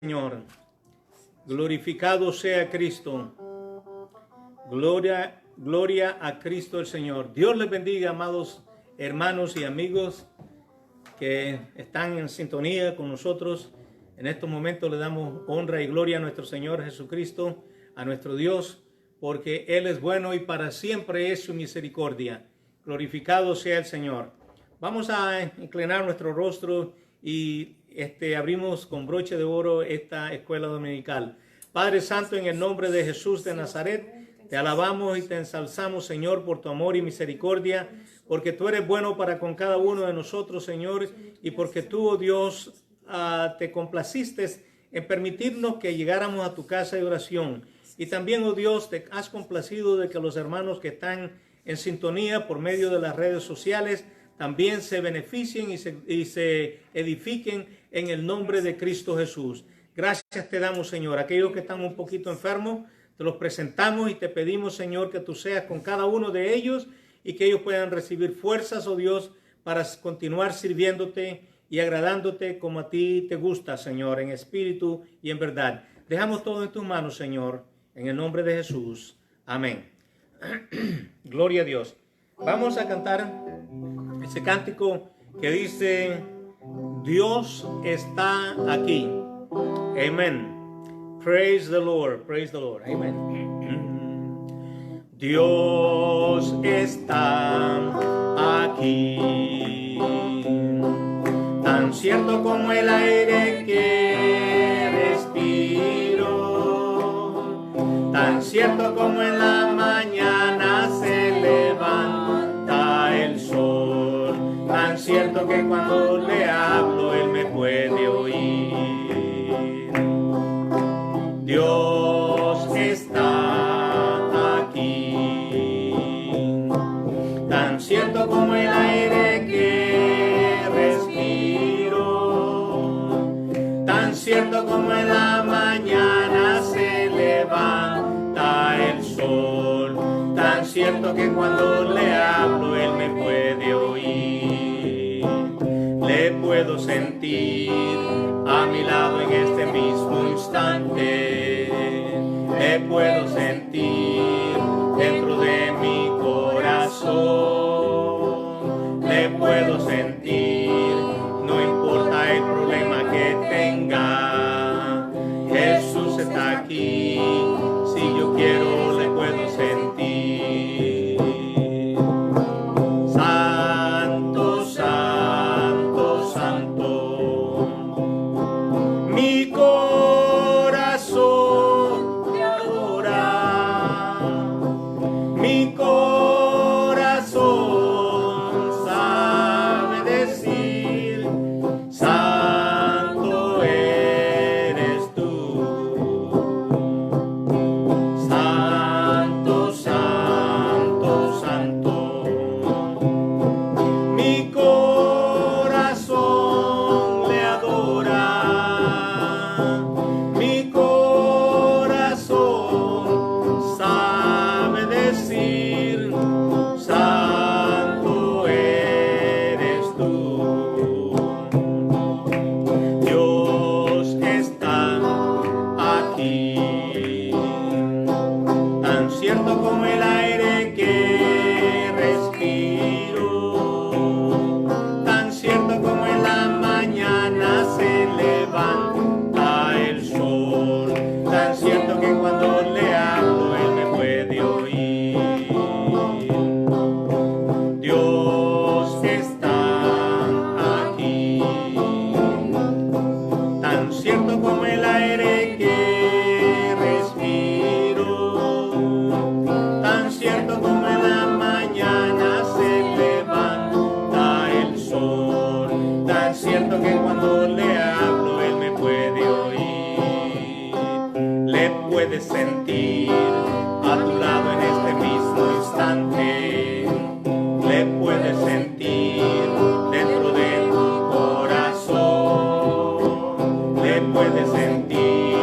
Señor, glorificado sea Cristo. Gloria a Cristo el Señor. Dios les bendiga, amados hermanos y amigos que están en sintonía con nosotros. En estos momentos le damos honra y gloria a nuestro Señor Jesucristo, a nuestro Dios, porque Él es bueno y para siempre es su misericordia. Glorificado sea el Señor. Vamos a inclinar nuestro rostro y abrimos con broche de oro esta escuela dominical. Padre Santo, en el nombre de Jesús de Nazaret, te alabamos y te ensalzamos, Señor, por tu amor y misericordia, porque tú eres bueno para con cada uno de nosotros, Señor, y porque tú, oh Dios, te complaciste en permitirnos que llegáramos a tu casa de oración. Y también, oh Dios, te has complacido de que los hermanos que están en sintonía por medio de las redes sociales también se beneficien y se edifiquen en el nombre de Cristo Jesús. Gracias te damos, Señor. Aquellos que están un poquito enfermos, te los presentamos y te pedimos, Señor, que tú seas con cada uno de ellos y que ellos puedan recibir fuerzas, oh Dios, para continuar sirviéndote y agradándote como a ti te gusta, Señor, en espíritu y en verdad. Dejamos todo en tus manos, Señor, en el nombre de Jesús. Amén. Gloria a Dios. Vamos a cantar ese cántico que dice: Dios está aquí. Amén. Praise the Lord. Praise the Lord. Amen. Dios está aquí, tan cierto como el aire que respiro, tan cierto como en la mañana se levanta el sol, tan cierto que cuando le hablo Él me puede oír. Dios está aquí, tan cierto como el aire que respiro, tan cierto como en la mañana se levanta el sol, tan cierto que cuando le hablo Él me puede oír. Le puedo sentir a mi lado en este mismo instante, le puedo sentir dentro de mi corazón, le puedo sentir, no importa el problema que tenga, Jesús está aquí, si yo quiero le puedo sentir. Santo, santo, santo, mi corazón te adora, mi corazón sabe decir, santo eres tú. Santo, santo, santo, mi corazón le adora, mi corazón sabe decir, santo eres tú. Dios está aquí, tan cierto como el aire que respiro, tan cierto como en la mañana se levanta el sol, tan cierto que cuando le hablo Él me puede oír. Dios está aquí, tan cierto como el aire que respiro, tan cierto como en la mañana se levanta el sol, tan cierto que cuando le hablo Él me puede oír. Le puedes sentir a tu lado en este mismo instante, le puedes sentir dentro de tu corazón, le puedes sentir,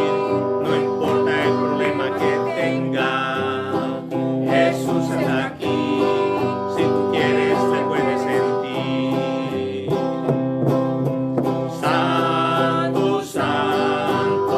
no importa el problema que tenga, Jesús está aquí, si tú quieres le puedes sentir. Santo, santo,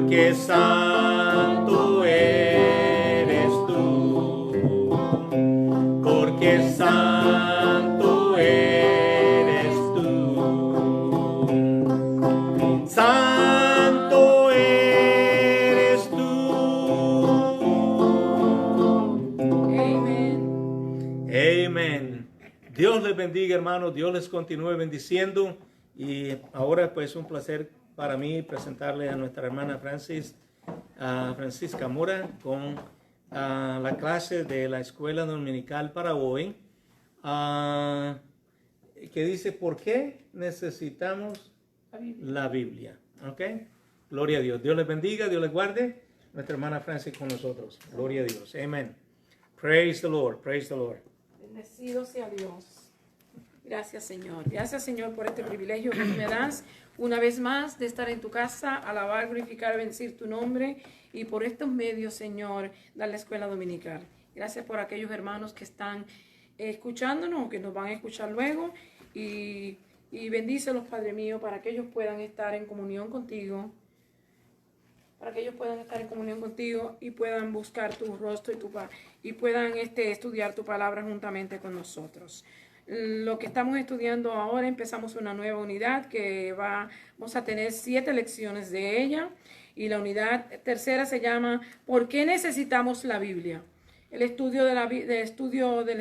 porque santo eres tú, porque santo eres tú, santo eres tú. Amén. Amén. Dios les bendiga, hermanos. Dios les continúe bendiciendo. Y ahora pues un placer para mí presentarle a nuestra hermana Francisca Mora con la clase de la escuela dominical para hoy, que dice ¿por qué necesitamos la Biblia? ¿Ok? Gloria a Dios. Dios les bendiga, Dios les guarde. Nuestra hermana Francis con nosotros. Gloria a Dios. Amén. Praise the Lord. Praise the Lord. Bendecido sea Dios. Gracias, Señor. Gracias, Señor, por este privilegio que me das una vez más de estar en tu casa, alabar, glorificar, bendecir tu nombre y por estos medios, Señor, dar la escuela dominical. Gracias por aquellos hermanos que están escuchándonos o que nos van a escuchar luego y bendícelos, Padre mío, para que ellos puedan estar en comunión contigo, y puedan buscar tu rostro y puedan estudiar tu palabra juntamente con nosotros. Lo que estamos estudiando ahora, empezamos una nueva unidad que vamos a tener 7 lecciones de ella, y la unidad tercera se llama ¿por qué necesitamos la Biblia? El estudio de la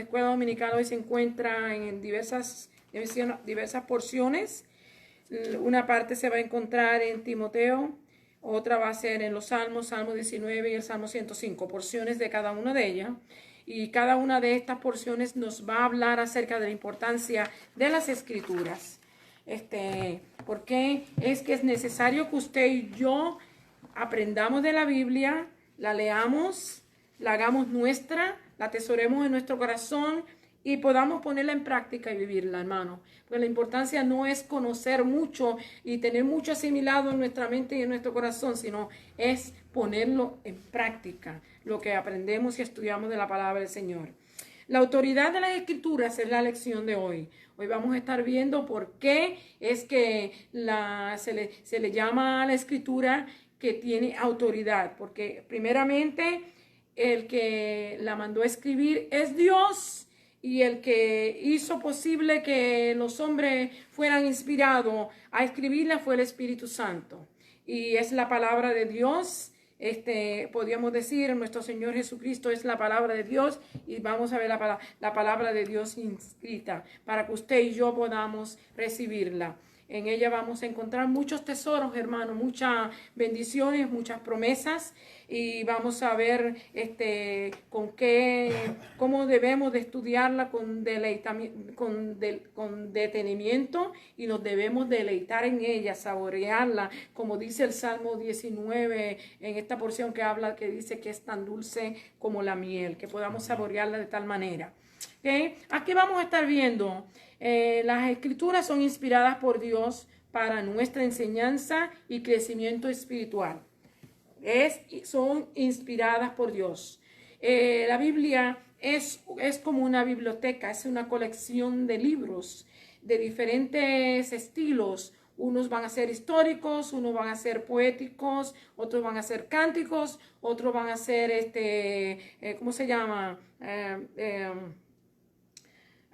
escuela dominical hoy se encuentra en diversas porciones. Una parte se va a encontrar en Timoteo, otra va a ser en los Salmos, Salmo 19 y el Salmo 105, porciones de cada una de ellas. Y cada una de estas porciones nos va a hablar acerca de la importancia de las Escrituras. Porque es que es necesario que usted y yo aprendamos de la Biblia, la leamos, la hagamos nuestra, la atesoremos en nuestro corazón y podamos ponerla en práctica y vivirla, hermano. Pues la importancia no es conocer mucho y tener mucho asimilado en nuestra mente y en nuestro corazón, sino es ponerlo en práctica, lo que aprendemos y estudiamos de la palabra del Señor. La autoridad de las Escrituras es la lección de hoy. Hoy vamos a estar viendo por qué es que se le llama a la Escritura que tiene autoridad. Porque primeramente el que la mandó a escribir es Dios. Y el que hizo posible que los hombres fueran inspirados a escribirla fue el Espíritu Santo. Y es la palabra de Dios. Podríamos decir, nuestro Señor Jesucristo es la palabra de Dios, y vamos a ver la palabra de Dios inscrita para que usted y yo podamos recibirla. En ella vamos a encontrar muchos tesoros, hermanos, muchas bendiciones, muchas promesas, y vamos a ver cómo debemos de estudiarla con detenimiento, y nos debemos deleitar en ella, saborearla, como dice el Salmo 19 en esta porción que dice que es tan dulce como la miel, que podamos saborearla de tal manera. ¿Okay? Aquí vamos a estar viendo las Escrituras son inspiradas por Dios para nuestra enseñanza y crecimiento espiritual. Son inspiradas por Dios. La Biblia es como una biblioteca, es una colección de libros de diferentes estilos. Unos van a ser históricos, unos van a ser poéticos, otros van a ser cánticos, otros van a ser, ¿cómo se llama?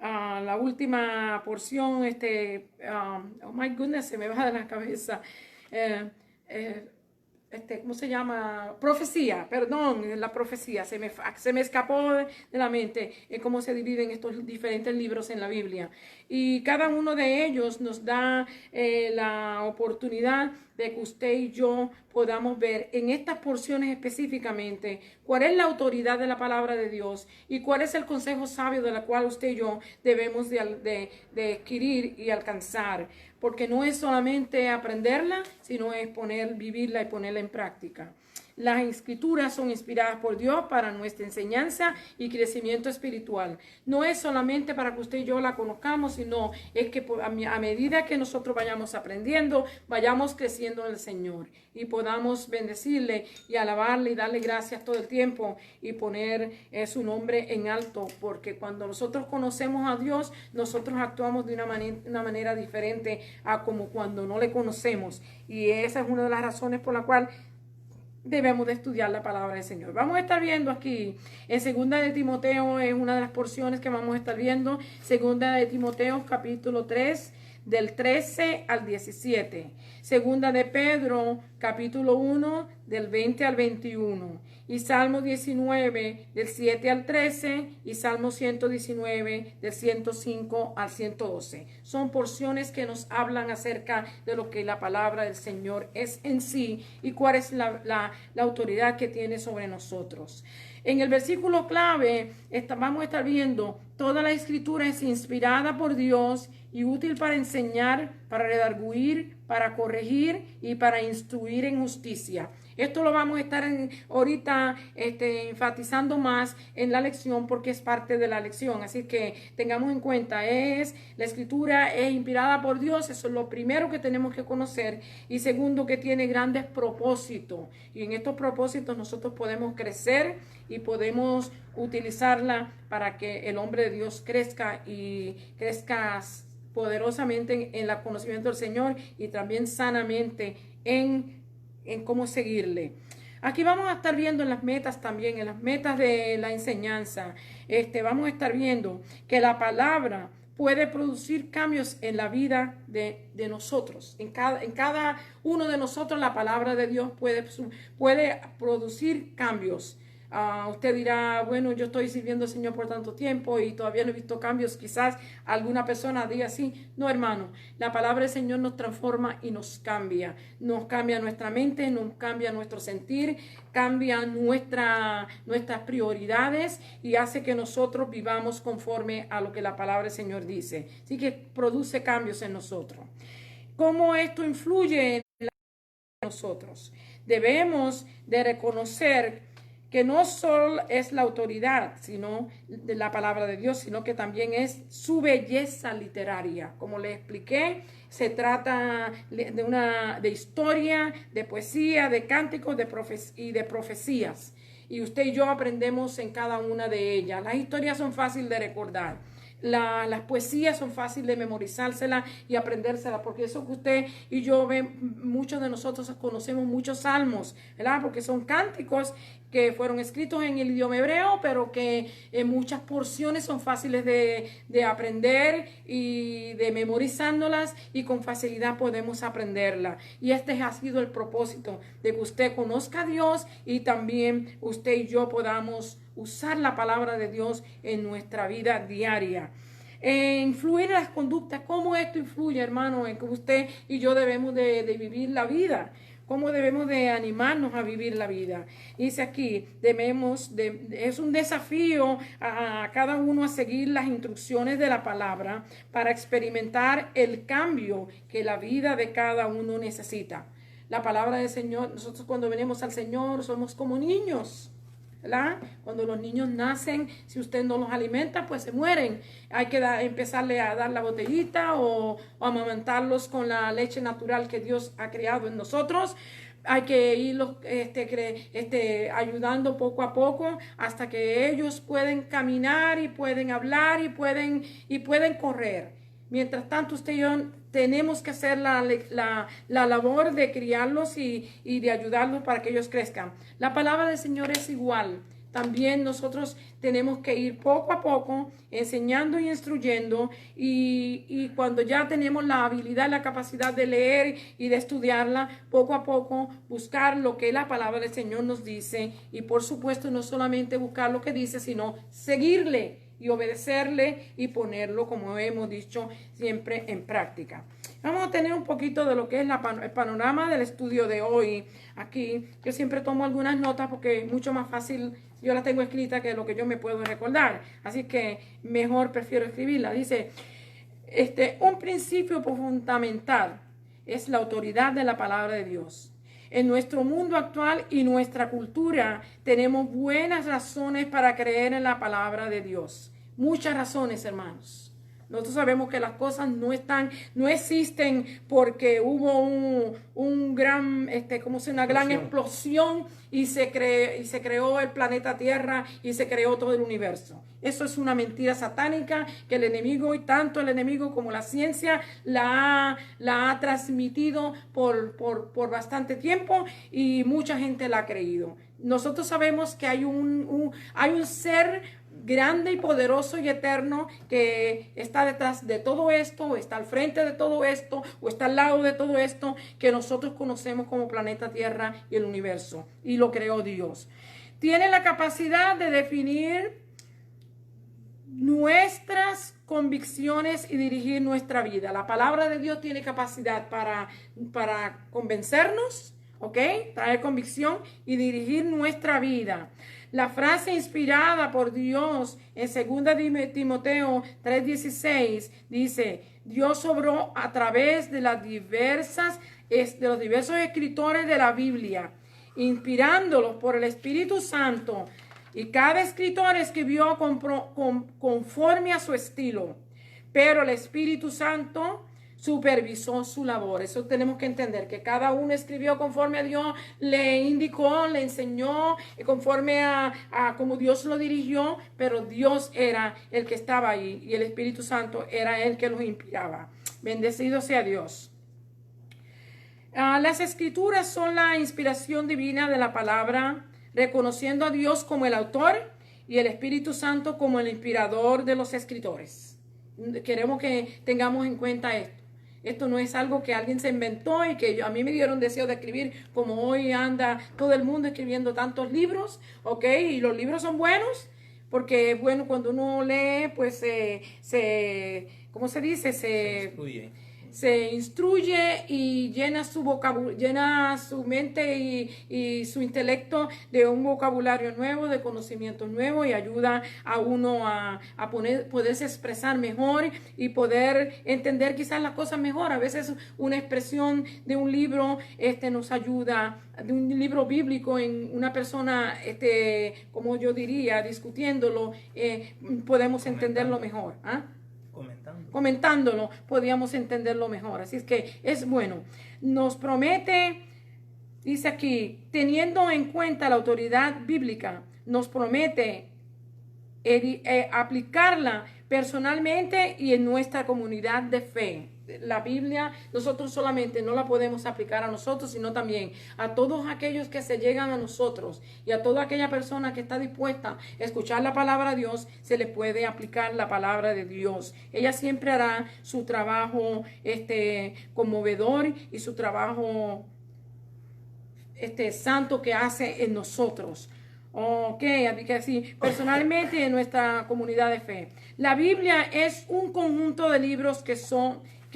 La última porción, oh my goodness, se me va de la cabeza. ¿Cómo se llama? Profecía, perdón, la profecía, se me escapó de la mente cómo se dividen estos diferentes libros en la Biblia. Y cada uno de ellos nos da la oportunidad de que usted y yo podamos ver en estas porciones específicamente cuál es la autoridad de la palabra de Dios y cuál es el consejo sabio de la cual usted y yo debemos de adquirir y alcanzar. Porque no es solamente aprenderla, sino es vivirla y ponerla en práctica. Las Escrituras son inspiradas por Dios para nuestra enseñanza y crecimiento espiritual. No es solamente para que usted y yo la conozcamos, sino es que a medida que nosotros vayamos aprendiendo, vayamos creciendo en el Señor y podamos bendecirle y alabarle y darle gracias todo el tiempo y poner su nombre en alto. Porque cuando nosotros conocemos a Dios, nosotros actuamos de una manera diferente a como cuando no le conocemos. Y esa es una de las razones por la cual debemos de estudiar la palabra del Señor. Vamos a estar viendo aquí en Segunda de Timoteo, es una de las porciones que vamos a estar viendo, Segunda de Timoteo capítulo 3, del 13 al 17. Segunda de Pedro, capítulo 1, del 20 al 21. Y Salmo 19, del 7 al 13. Y Salmo 119, del 105 al 112. Son porciones que nos hablan acerca de lo que la palabra del Señor es en sí y cuál es la autoridad que tiene sobre nosotros. En el versículo clave vamos a estar viendo: toda la escritura es inspirada por Dios y útil para enseñar, para redarguir, para corregir y para instruir en justicia. Esto lo vamos a estar ahorita enfatizando más en la lección, porque es parte de la lección. Así que tengamos en cuenta, la escritura es inspirada por Dios. Eso es lo primero que tenemos que conocer. Y segundo, que tiene grandes propósitos. Y en estos propósitos nosotros podemos crecer y podemos utilizarla para que el hombre de Dios crezca y crezca poderosamente en el conocimiento del Señor y también sanamente en cómo seguirle. Aquí vamos a estar viendo en las metas también, en las metas de la enseñanza. Vamos a estar viendo que la palabra puede producir cambios en la vida de nosotros. En cada uno de nosotros la palabra de Dios puede producir cambios. Usted dirá, bueno, yo estoy sirviendo al Señor por tanto tiempo y todavía no he visto cambios. Quizás alguna persona diga así. No, hermano, la palabra del Señor nos transforma y nos cambia nuestra mente, nos cambia nuestro sentir, cambia nuestras prioridades y hace que nosotros vivamos conforme a lo que la palabra del Señor dice. Así que produce cambios en nosotros. ¿Cómo esto influye en la vida de nosotros? Debemos de reconocer que no solo es la autoridad, sino de la palabra de Dios, sino que también es su belleza literaria. Como le expliqué, se trata de historia, de poesía, de cánticos y de profecías. Y usted y yo aprendemos en cada una de ellas. Las historias son fáciles de recordar. Las poesías son fáciles de memorizárselas y aprendérselas, porque eso que usted y yo muchos de nosotros conocemos muchos salmos, ¿verdad? Porque son cánticos que fueron escritos en el idioma hebreo, pero que en muchas porciones son fáciles de aprender y de memorizándolas, y con facilidad podemos aprenderla. Y este ha sido el propósito, de que usted conozca a Dios y también usted y yo podamos usar la palabra de Dios en nuestra vida diaria. Influir en las conductas. ¿Cómo esto influye, hermano, en que usted y yo debemos de vivir la vida? ¿Cómo debemos de animarnos a vivir la vida? Dice aquí, es un desafío a cada uno a seguir las instrucciones de la palabra para experimentar el cambio que la vida de cada uno necesita. La palabra del Señor, nosotros cuando venimos al Señor somos como niños, ¿verdad? Cuando los niños nacen, si usted no los alimenta, pues se mueren. Hay que empezarle a dar la botellita o amamantarlos con la leche natural que Dios ha creado en nosotros. Hay que irlos ayudando poco a poco hasta que ellos pueden caminar y pueden hablar y pueden correr. Mientras tanto, usted y yo tenemos que hacer la labor de criarlos y de ayudarlos para que ellos crezcan. La palabra del Señor es igual. También nosotros tenemos que ir poco a poco enseñando y instruyendo, y cuando ya tenemos la habilidad, la capacidad de leer y de estudiarla, poco a poco buscar lo que la palabra del Señor nos dice, y por supuesto no solamente buscar lo que dice, sino seguirle y obedecerle y ponerlo, como hemos dicho, siempre en práctica. Vamos a tener un poquito de lo que es el panorama del estudio de hoy. Aquí yo siempre tomo algunas notas porque es mucho más fácil, yo las tengo escritas, que lo que yo me puedo recordar. Así que mejor prefiero escribirla. Dice, un principio fundamental es la autoridad de la palabra de Dios. En nuestro mundo actual y nuestra cultura tenemos buenas razones para creer en la palabra de Dios. Muchas razones, hermanos. Nosotros sabemos que las cosas no existen porque hubo un gran, una gran explosión y se creó el planeta Tierra y se creó todo el universo. Eso es una mentira satánica que el enemigo, y tanto el enemigo como la ciencia, la ha transmitido por bastante tiempo y mucha gente la ha creído. Nosotros sabemos que hay un ser grande y poderoso y eterno que está detrás de todo esto, o está al frente de todo esto, o está al lado de todo esto que nosotros conocemos como planeta Tierra y el universo, y lo creó Dios. Tiene la capacidad de definir nuestras convicciones y dirigir nuestra vida. La palabra de Dios tiene capacidad para convencernos, ¿ok? Traer convicción y dirigir nuestra vida. La frase inspirada por Dios en 2 Timoteo 3:16 dice: Dios obró a través de los diversos escritores de la Biblia, inspirándolos por el Espíritu Santo, y cada escritor escribió conforme a su estilo, pero el Espíritu Santo supervisó su labor. Eso tenemos que entender, que cada uno escribió conforme a Dios le indicó, le enseñó, conforme a como Dios lo dirigió, pero Dios era el que estaba ahí y el Espíritu Santo era el que los inspiraba. Bendecido sea Dios. Las escrituras son la inspiración divina de la palabra, reconociendo a Dios como el autor y el Espíritu Santo como el inspirador de los escritores. Queremos que tengamos en cuenta esto. Esto no es algo que alguien se inventó y que a mí me dieron deseo de escribir, como hoy anda todo el mundo escribiendo tantos libros, ¿ok? Y los libros son buenos, porque bueno, cuando uno lee, pues ¿cómo se dice? Se instruye y llena su vocabulario, llena su mente y su intelecto de un vocabulario nuevo, de conocimientos nuevos, y ayuda a uno a poderse expresar mejor y poder entender quizás las cosas mejor. A veces una expresión de un libro nos ayuda, de un libro bíblico, en una persona, como yo diría, discutiéndolo, podemos entenderlo mejor. Comentándolo, podíamos entenderlo mejor. Así es que es bueno. Nos promete, dice aquí, teniendo en cuenta la autoridad bíblica, nos promete aplicarla personalmente y en nuestra comunidad de fe. La Biblia nosotros solamente no la podemos aplicar a nosotros, sino también a todos aquellos que se llegan a nosotros, y a toda aquella persona que está dispuesta a escuchar la palabra de Dios, se le puede aplicar la palabra de Dios. Ella siempre hará su trabajo conmovedor y su trabajo santo que hace en nosotros. Ok, así que sí, personalmente en nuestra comunidad de fe. La Biblia es un conjunto de libros que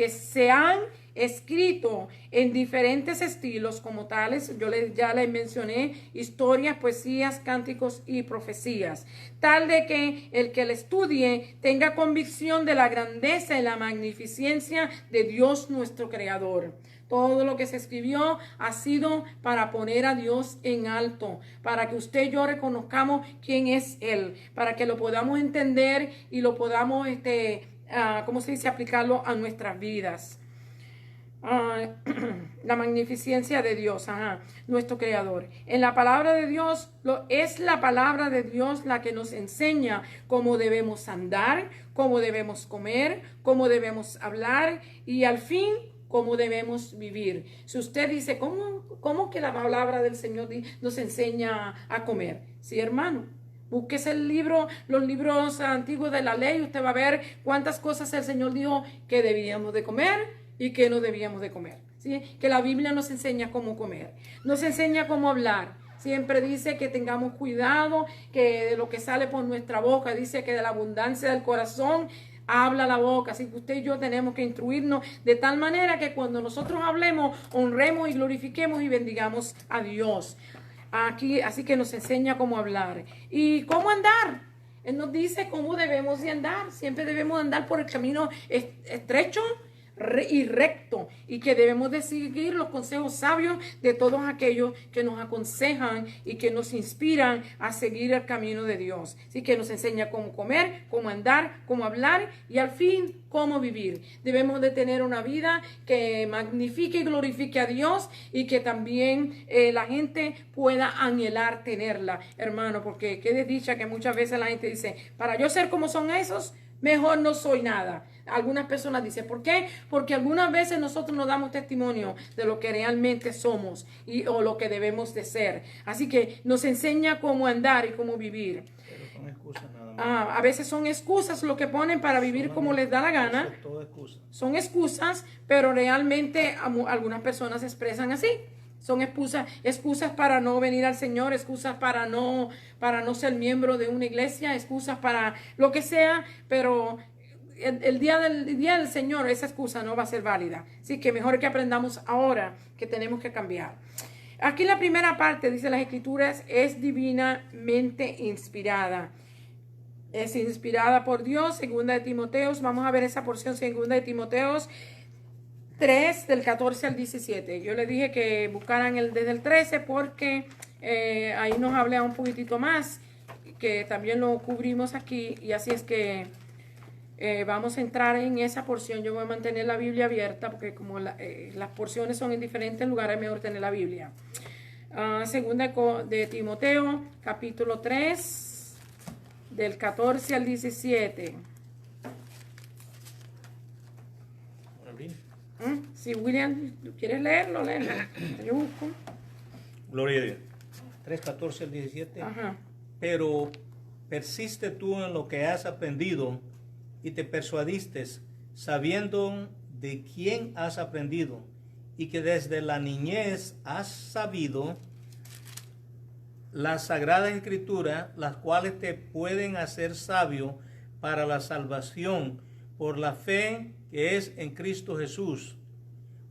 se han escrito en diferentes estilos como tales. Ya les mencioné: historias, poesías, cánticos y profecías, tal de que el que le estudie tenga convicción de la grandeza y la magnificencia de Dios nuestro Creador. Todo lo que se escribió ha sido para poner a Dios en alto, para que usted y yo reconozcamos quién es Él, para que lo podamos entender y lo podamos, ¿cómo se dice?, aplicarlo a nuestras vidas. La magnificencia de Dios, nuestro Creador. En la palabra de Dios, es la palabra de Dios la que nos enseña cómo debemos andar, cómo debemos comer, cómo debemos hablar y al fin cómo debemos vivir. Si usted dice, ¿cómo que la palabra del Señor nos enseña a comer? Sí, hermano. Búsquese los libros antiguos de la ley, usted va a ver cuántas cosas el Señor dijo que debíamos de comer y que no debíamos de comer. ¿Sí? Que la Biblia nos enseña cómo comer, nos enseña cómo hablar. Siempre dice que tengamos cuidado, que de lo que sale por nuestra boca, dice que de la abundancia del corazón habla la boca. Así que usted y yo tenemos que instruirnos de tal manera que cuando nosotros hablemos, honremos y glorifiquemos y bendigamos a Dios. Aquí, así que nos enseña cómo hablar y cómo andar. Él nos dice cómo debemos de andar. Siempre debemos andar por el camino estrecho, y recto, y que debemos de seguir los consejos sabios de todos aquellos que nos aconsejan y que nos inspiran a seguir el camino de Dios. Así que nos enseña cómo comer, cómo andar, cómo hablar y al fin cómo vivir. Debemos de tener una vida que magnifique y glorifique a Dios y que también la gente pueda anhelar tenerla, hermano, porque qué desdicha que muchas veces la gente dice, para yo ser como son esos, mejor no soy nada. Algunas personas dicen, ¿por qué? Porque algunas veces nosotros nos damos testimonio de lo que realmente somos o lo que debemos de ser. Así que nos enseña cómo andar y cómo vivir. Pero son excusas nada más. A veces son excusas lo que ponen para vivir como les da la gana. Eso es todo excusa. Son excusas, pero realmente algunas personas se expresan así. Son excusas para no venir al Señor, excusas para no ser miembro de una iglesia, excusas para lo que sea, pero el día del Señor esa excusa no va a ser válida. Así que mejor que aprendamos ahora que tenemos que cambiar. Aquí la primera parte, dice las Escrituras, es divinamente inspirada. Es inspirada por Dios, segunda de Timoteos. Vamos a ver esa porción, segunda de Timoteos 3, del 14 al 17. Yo les dije que buscaran desde el 13 porque ahí nos habla un poquitito más, que también lo cubrimos aquí, y así es que vamos a entrar en esa porción. Yo voy a mantener la Biblia abierta porque como las porciones son en diferentes lugares, es mejor tener la Biblia. Segunda de Timoteo, capítulo 3, del 14 al 17. Si William, ¿quieres leerlo? Léelo. Yo busco. Gloria a Dios. 3, 14 al 17. Ajá. Pero persiste tú en lo que has aprendido y te persuadiste, sabiendo de quién has aprendido y que desde la niñez has sabido las sagradas escrituras, las cuales te pueden hacer sabio para la salvación por la fe que es en Cristo Jesús.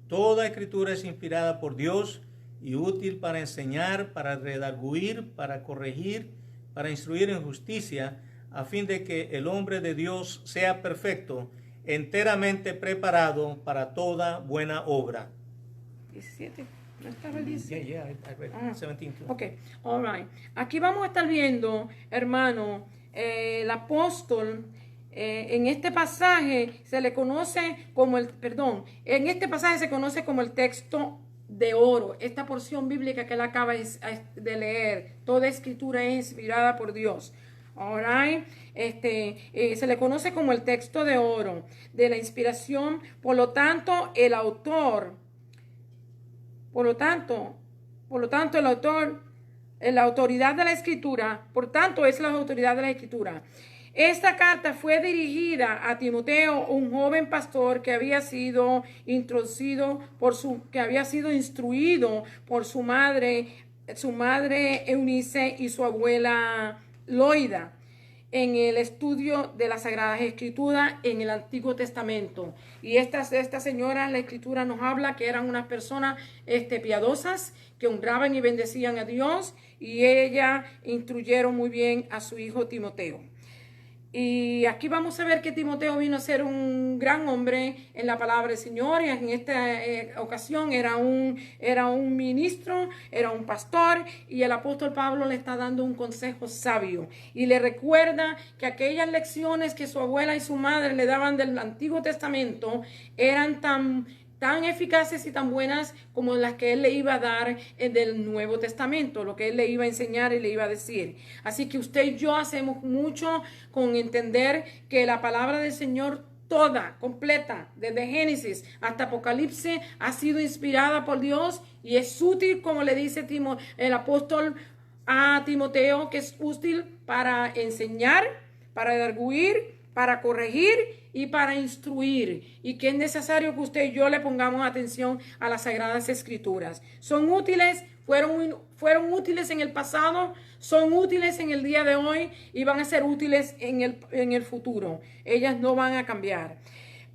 Toda escritura es inspirada por Dios y útil para enseñar, para redarguir, para corregir, para instruir en justicia, a fin de que el hombre de Dios sea perfecto, enteramente preparado para toda buena obra. 17. ¿No estaba el 17? Yeah, I read 17 too. Ok, all right. Aquí vamos a estar viendo, hermano, el apóstol. En este pasaje se le conoce como en este pasaje se conoce como el texto de oro. Esta porción bíblica que él acaba de leer, toda escritura es inspirada por Dios. All right. Se le conoce como el texto de oro de la inspiración. Por lo tanto, el autor, la autoridad de la escritura, por tanto, es la autoridad de la escritura. Esta carta fue dirigida a Timoteo, un joven pastor que había sido instruido por su madre Eunice y su abuela Loida en el estudio de las Sagradas Escrituras en el Antiguo Testamento. Y estas señoras, la Escritura nos habla que eran unas personas piadosas, que honraban y bendecían a Dios, y ellas instruyeron muy bien a su hijo Timoteo. Y aquí vamos a ver que Timoteo vino a ser un gran hombre en la palabra del Señor, y en esta ocasión era un ministro, era un pastor, y el apóstol Pablo le está dando un consejo sabio y le recuerda que aquellas lecciones que su abuela y su madre le daban del Antiguo Testamento eran tan eficaces y tan buenas como las que él le iba a dar del Nuevo Testamento, lo que él le iba a enseñar y le iba a decir. Así que usted y yo hacemos mucho con entender que la palabra del Señor toda, completa, desde Génesis hasta Apocalipsis, ha sido inspirada por Dios y es útil, como le dice el apóstol a Timoteo, que es útil para enseñar, para redarguir, para corregir y para instruir, y que es necesario que usted y yo le pongamos atención a las Sagradas Escrituras. Son útiles, fueron útiles en el pasado, son útiles en el día de hoy y van a ser útiles en el futuro. Ellas no van a cambiar.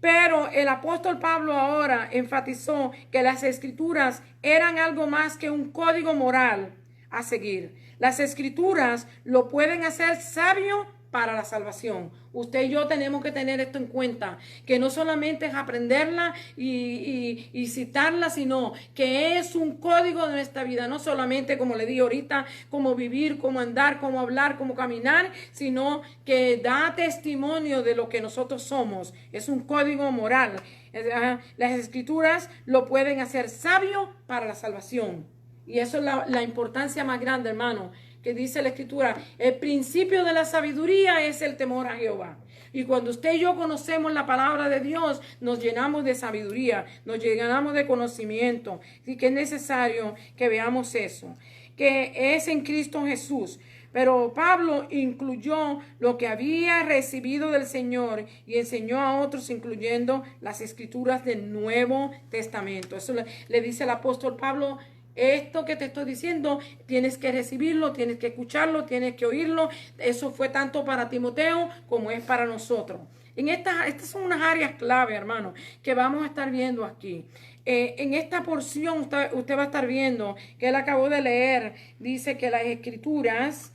Pero el apóstol Pablo ahora enfatizó que las Escrituras eran algo más que un código moral a seguir. Las Escrituras lo pueden hacer sabio para la salvación. Usted y yo tenemos que tener esto en cuenta, que no solamente es aprenderla y citarla, sino que es un código de nuestra vida, no solamente, como le dije ahorita, cómo vivir, cómo andar, cómo hablar, cómo caminar, sino que da testimonio de lo que nosotros somos. Es un código moral. Las escrituras lo pueden hacer sabio para la salvación. Y eso es la importancia más grande, hermano, que dice la escritura. El principio de la sabiduría es el temor a Jehová. Y cuando usted y yo conocemos la palabra de Dios, nos llenamos de sabiduría, nos llenamos de conocimiento. Así que es necesario que veamos eso, que es en Cristo Jesús. Pero Pablo incluyó lo que había recibido del Señor y enseñó a otros, incluyendo las escrituras del Nuevo Testamento. Eso le dice el apóstol Pablo: esto que te estoy diciendo, tienes que recibirlo, tienes que escucharlo, tienes que oírlo. Eso fue tanto para Timoteo como es para nosotros. Estas son unas áreas clave, hermano, que vamos a estar viendo aquí. En esta porción usted va a estar viendo que él acabó de leer. Dice que las escrituras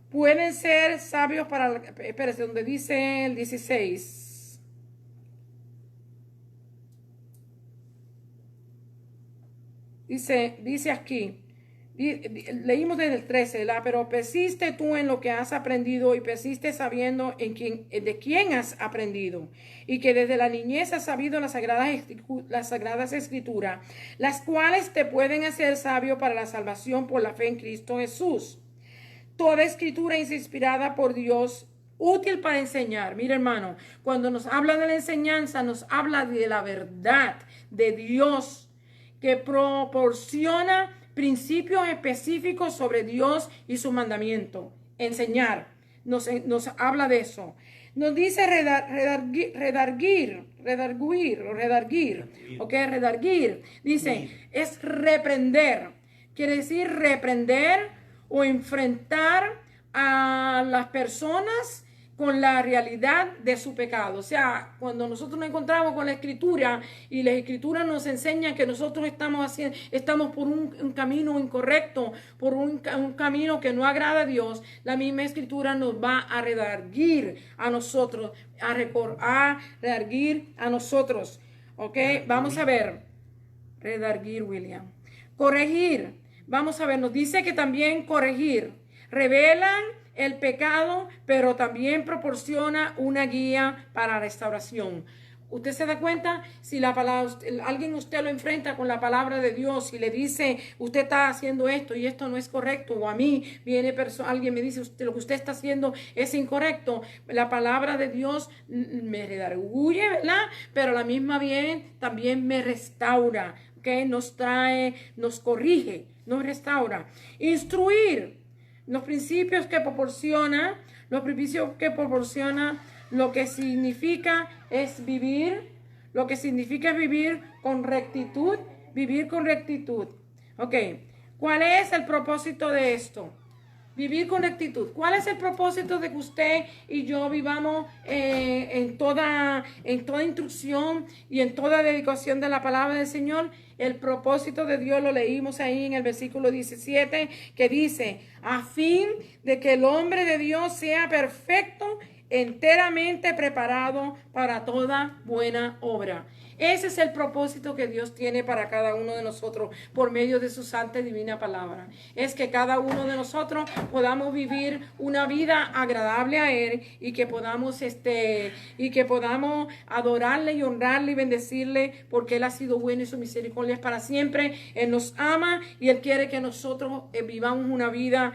pueden ser sabios para... Espérese, donde dice el 16... Dice aquí, leímos desde el 13, pero persiste tú en lo que has aprendido y persiste sabiendo de quién has aprendido, y que desde la niñez has sabido las sagradas escrituras, las cuales te pueden hacer sabio para la salvación por la fe en Cristo Jesús. Toda escritura es inspirada por Dios, útil para enseñar. Mira, hermano, cuando nos habla de la enseñanza, nos habla de la verdad de Dios, que proporciona principios específicos sobre Dios y su mandamiento. Enseñar, nos habla de eso. Nos dice redarguir. Dice, es reprender. Quiere decir reprender o enfrentar a las personas con la realidad de su pecado. O sea, cuando nosotros nos encontramos con la escritura y la escritura nos enseña que nosotros estamos por un camino incorrecto, por un camino que no agrada a Dios, la misma escritura nos va a redarguir a nosotros, a redarguir a nosotros. ¿Ok? Vamos a ver. Redarguir, William. Corregir. Vamos a ver, nos dice que también corregir. Revelan el pecado, pero también proporciona una guía para restauración. Usted se da cuenta, si la palabra, alguien usted lo enfrenta con la palabra de Dios y le dice, usted está haciendo esto y esto no es correcto, o a mí viene alguien me dice, lo que usted está haciendo es incorrecto, la palabra de Dios me redarguye, ¿verdad? Pero a la misma bien también me restaura, que nos trae, nos corrige, nos restaura. Instruir. Los principios que proporciona, lo que significa es vivir, con rectitud, Ok, ¿cuál es el propósito de esto? Vivir con rectitud. ¿Cuál es el propósito de que usted y yo vivamos en toda instrucción y en toda dedicación de la palabra del Señor? El propósito de Dios lo leímos ahí en el versículo 17, que dice, a fin de que el hombre de Dios sea perfecto, enteramente preparado para toda buena obra. Ese es el propósito que Dios tiene para cada uno de nosotros por medio de su santa y divina palabra. Es que cada uno de nosotros podamos vivir una vida agradable a Él y que podamos adorarle y honrarle y bendecirle, porque Él ha sido bueno y su misericordia es para siempre. Él nos ama y Él quiere que nosotros vivamos una vida,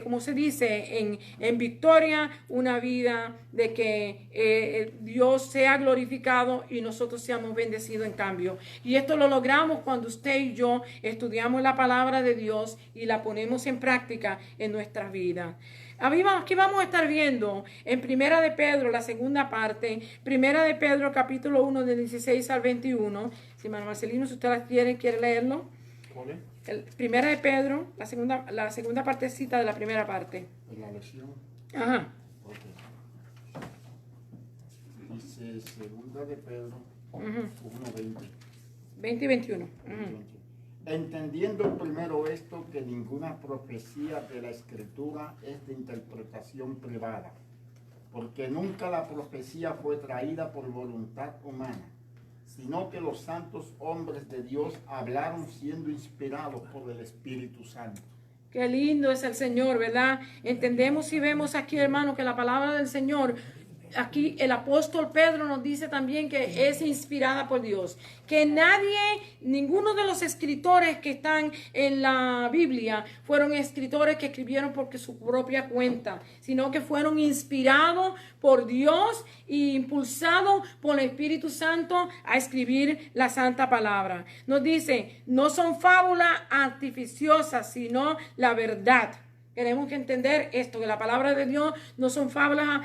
como se dice, en victoria, una vida de que Dios sea glorificado y nosotros seamos bendecidos en cambio. Y esto lo logramos cuando usted y yo estudiamos la palabra de Dios y la ponemos en práctica en nuestras vidas. Aquí vamos a estar viendo en Primera de Pedro, la segunda parte, Primera de Pedro, capítulo 1, del 16 al 21. Si hermano Marcelino, si usted la quiere leerlo. ¿Cuál es? Primera de Pedro, la segunda partecita de la primera parte. ¿De la lección? Ajá. Okay. Dice Segunda de Pedro 1:20. 20 y 21. entendiendo primero esto, que ninguna profecía de la Escritura es de interpretación privada, porque nunca la profecía fue traída por voluntad humana, sino que los santos hombres de Dios hablaron siendo inspirados por el Espíritu Santo. Qué lindo es el Señor, ¿verdad? Entendemos y vemos aquí, hermano, que la palabra del Señor, aquí el apóstol Pedro nos dice también que es inspirada por Dios. Que nadie, ninguno de los escritores que están en la Biblia fueron escritores que escribieron por su propia cuenta, sino que fueron inspirados por Dios e impulsados por el Espíritu Santo a escribir la santa palabra. Nos dice, no son fábulas artificiosas, sino la verdad. Tenemos que entender esto, que la palabra de Dios no son fábulas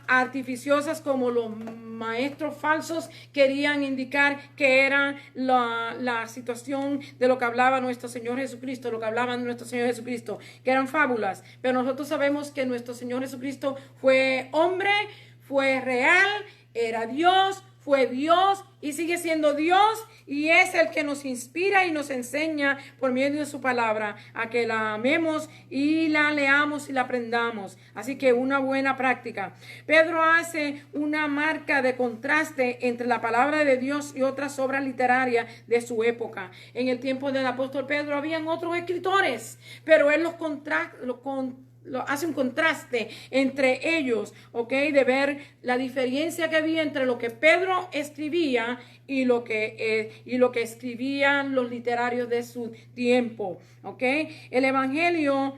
artificiosas como los maestros falsos querían indicar que era la situación de lo que hablaba nuestro Señor Jesucristo, lo que hablaba nuestro Señor Jesucristo, que eran fábulas. Pero nosotros sabemos que nuestro Señor Jesucristo fue hombre, fue real, era Dios, fue Dios y sigue siendo Dios, y es el que nos inspira y nos enseña por medio de su palabra a que la amemos y la leamos y la aprendamos. Así que una buena práctica. Pedro hace una marca de contraste entre la palabra de Dios y otras obras literarias de su época. En el tiempo del apóstol Pedro habían otros escritores, pero él hace un contraste entre ellos, ¿ok? De ver la diferencia que había entre lo que Pedro escribía y lo que escribían los literarios de su tiempo, ¿ok? El Evangelio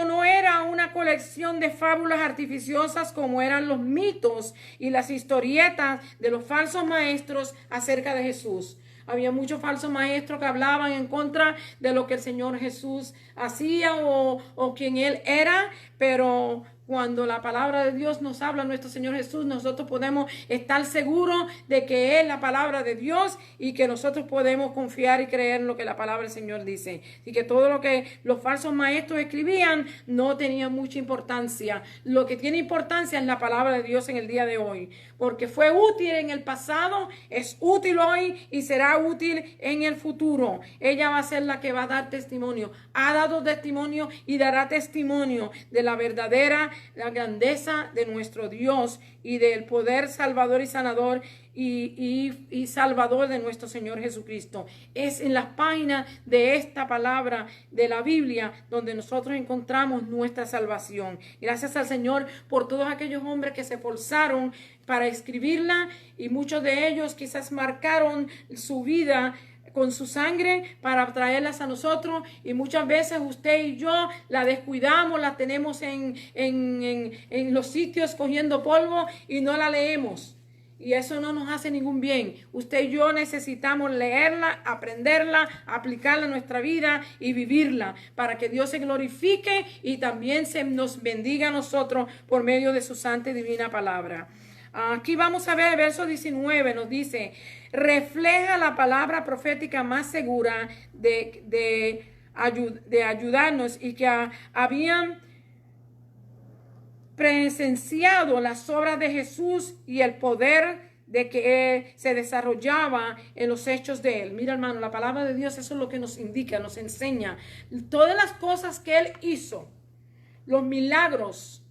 no era una colección de fábulas artificiosas como eran los mitos y las historietas de los falsos maestros acerca de Jesús. Había muchos falsos maestros que hablaban en contra de lo que el Señor Jesús hacía o quien Él era, pero cuando la palabra de Dios nos habla, nuestro Señor Jesús, nosotros podemos estar seguros de que es la palabra de Dios y que nosotros podemos confiar y creer en lo que la palabra del Señor dice. Y que todo lo que los falsos maestros escribían no tenía mucha importancia. Lo que tiene importancia es la palabra de Dios en el día de hoy, porque fue útil en el pasado, es útil hoy y será útil en el futuro. Ella va a ser la que va a dar testimonio. Ha dado testimonio y dará testimonio de la verdadera, la grandeza de nuestro Dios y del poder salvador y sanador y salvador de nuestro Señor Jesucristo. Es en las páginas de esta palabra de la Biblia donde nosotros encontramos nuestra salvación. Gracias al Señor por todos aquellos hombres que se esforzaron para escribirla, y muchos de ellos quizás marcaron su vida con su sangre para traerlas a nosotros, y muchas veces usted y yo la descuidamos, la tenemos en los sitios cogiendo polvo y no la leemos, y eso no nos hace ningún bien. Usted y yo necesitamos leerla, aprenderla, aplicarla a nuestra vida y vivirla para que Dios se glorifique y también se nos bendiga a nosotros por medio de su santa y divina palabra. Aquí vamos a ver el verso 19, nos dice: refleja la palabra profética más segura de ayudarnos, y que habían presenciado las obras de Jesús y el poder de que se desarrollaba en los hechos de él. Mira, hermano, la palabra de Dios, eso es lo que nos indica, nos enseña todas las cosas que él hizo, los milagros